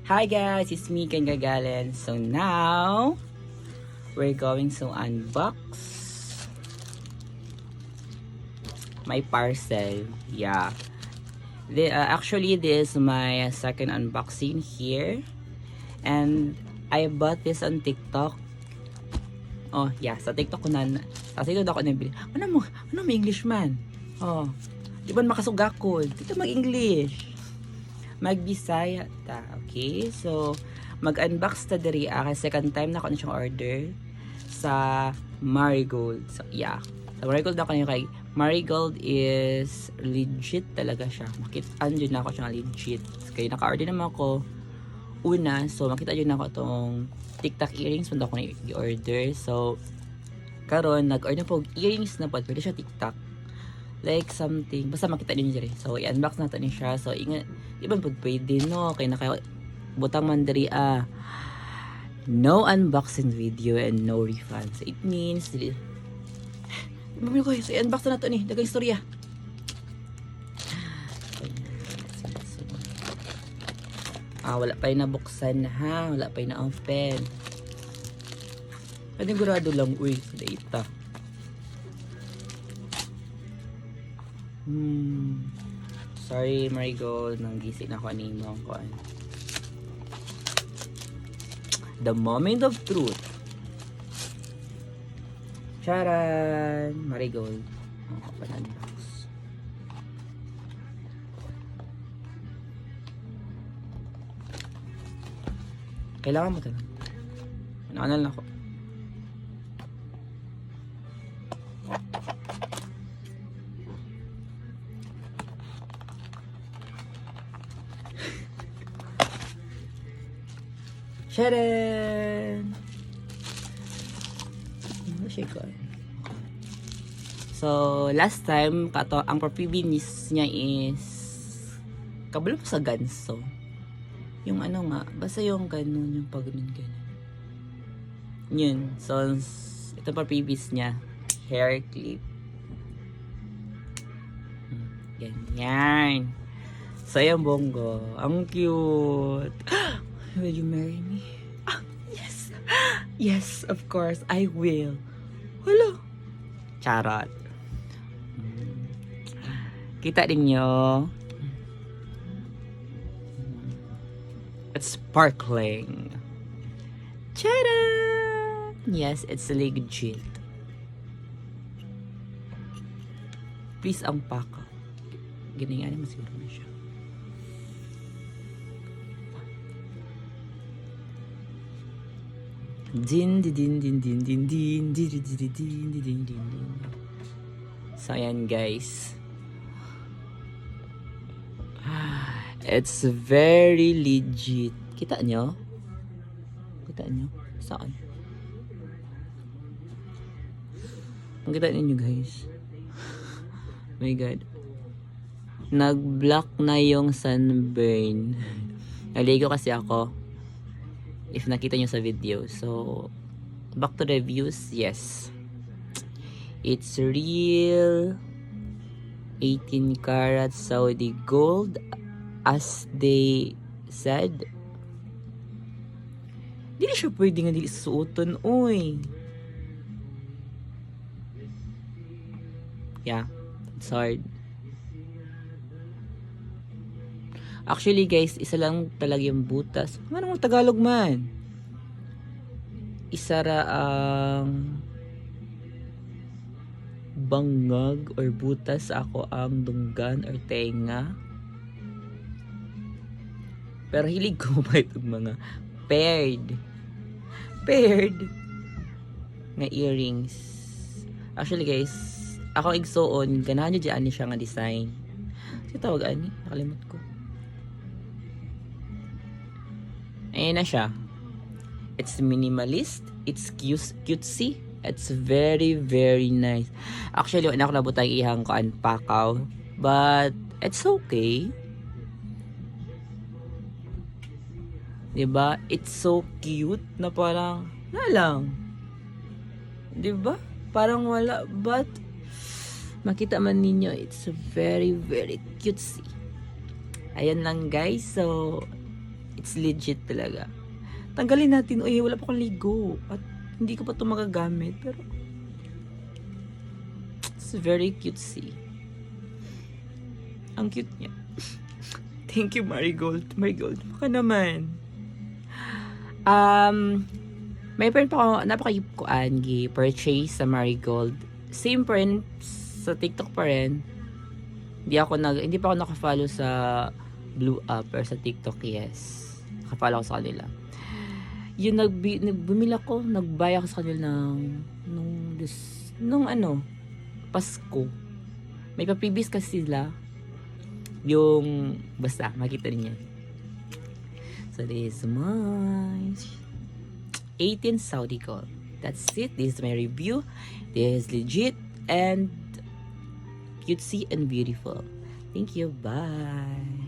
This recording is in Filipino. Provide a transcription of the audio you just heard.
Hi guys, it's me Ken Gagalen. So now we're going to unbox my parcel. Yeah. Actually, this is my second unboxing here. And I bought this on TikTok. Oh, yeah. Sa TikTok ko na. Sa TikTok ako nabili. Ano mo English man? Oh. Di ba makasugakod? Dito mag-English. Mag-Bisaya ta. Okay? So, mag-unbox ta diri. Second time na ako na siyang order sa Marigold. So, yeah. Sa Marigold ako na kay Marigold is legit talaga siya. Makita dyan na ako siyang legit. Kaya naka-order naman ako una. So, makita dyan na ako itong TikTok earrings. Punta ako na i-order. So, karon nag-order po earrings na po. Pwede siya TikTok. Like something. Basta makita din dyan. So, i-unbox natin niya siya. So, ingat. Di ba po pwede, no? Kaya butang mandari, no unboxing video and no refund. So, it means, mami ko, so i-unbox na ito ni. Dagang istorya. Wala pa yung nabuksan na ha. Wala pa yung na-open. Panigurado lang, uy. Data. Sorry, Marigold. Nanggising ako animo ko. The moment of truth. Charan! Marigold. Ako pa na-unbox. Kailangan mo talaga. Nakanal na ako. Charan! So, last time, ang previous niya is kabalo sa ganso. Yung ano nga, basta yung ganun, yung pag-ganun. Yun. So, ito pa previous niya. Hair clip. Ganyan. So, yung bongo. Ang cute. Will you marry me? Yes. Yes, of course. I will. Wala. Charot. Kita din nyo. It's sparkling. Tada! Yes, it's legit. Please unpack. Ganyan naman siguro na siya. Din din din din din din din din din din din. So ayan guys. It's very legit. Kita nyo? Kita nyo? Saan? Ang kita ninyo guys. My God. Nag-block na yung sunburn. Naligo kasi ako. If nakita nyo sa video. So, back to the views. Yes. It's real 18 karat Saudi gold. As they said, dili siya pwede nga dili suoton, uy. Yeah, it's hard. Actually guys, isa lang talaga yung butas. Ano mo Tagalog man? Isa ra ang bangag or butas, ako ang dunggan or tenga. Pero hilig ko pa itong mga paired nga earrings. Actually guys, ako igsuon, ganahan nyo dyan siya nga design. Kasi tawag ani, nakalimot ko. Ayan na siya. It's minimalist, it's cutesy, it's very very nice. Actually, wala ako nabutang ihang ko unpackaw, but it's okay. Diba? It's so cute na parang, na lang. Diba? Parang wala, but makita man ninyo, it's very, very cutesy. Ayan lang guys. So, It's legit talaga. Tanggalin natin. Uy, wala pa akong ligo. At hindi ko pa ito magagamit. Pero, it's very cutesy. Ang cute niya. Thank you, Marigold. Marigold, baka naman. May pa rin pa ako, napaka-kuan, purchase sa Marigold. Same pa rin, sa TikTok pa rin. Hindi pa ako naka-follow sa Blue Up or sa TikTok, yes. Naka-follow ako sa kanila. Yung bumili ako, nag-buy ako sa kanila nung Pasko. May pa-previous kasi sila. Yung, basta, makita niyo. So, this is my 18 Saudi Gold. That's it. This is my review. This is legit and cutesy and beautiful. Thank you. Bye.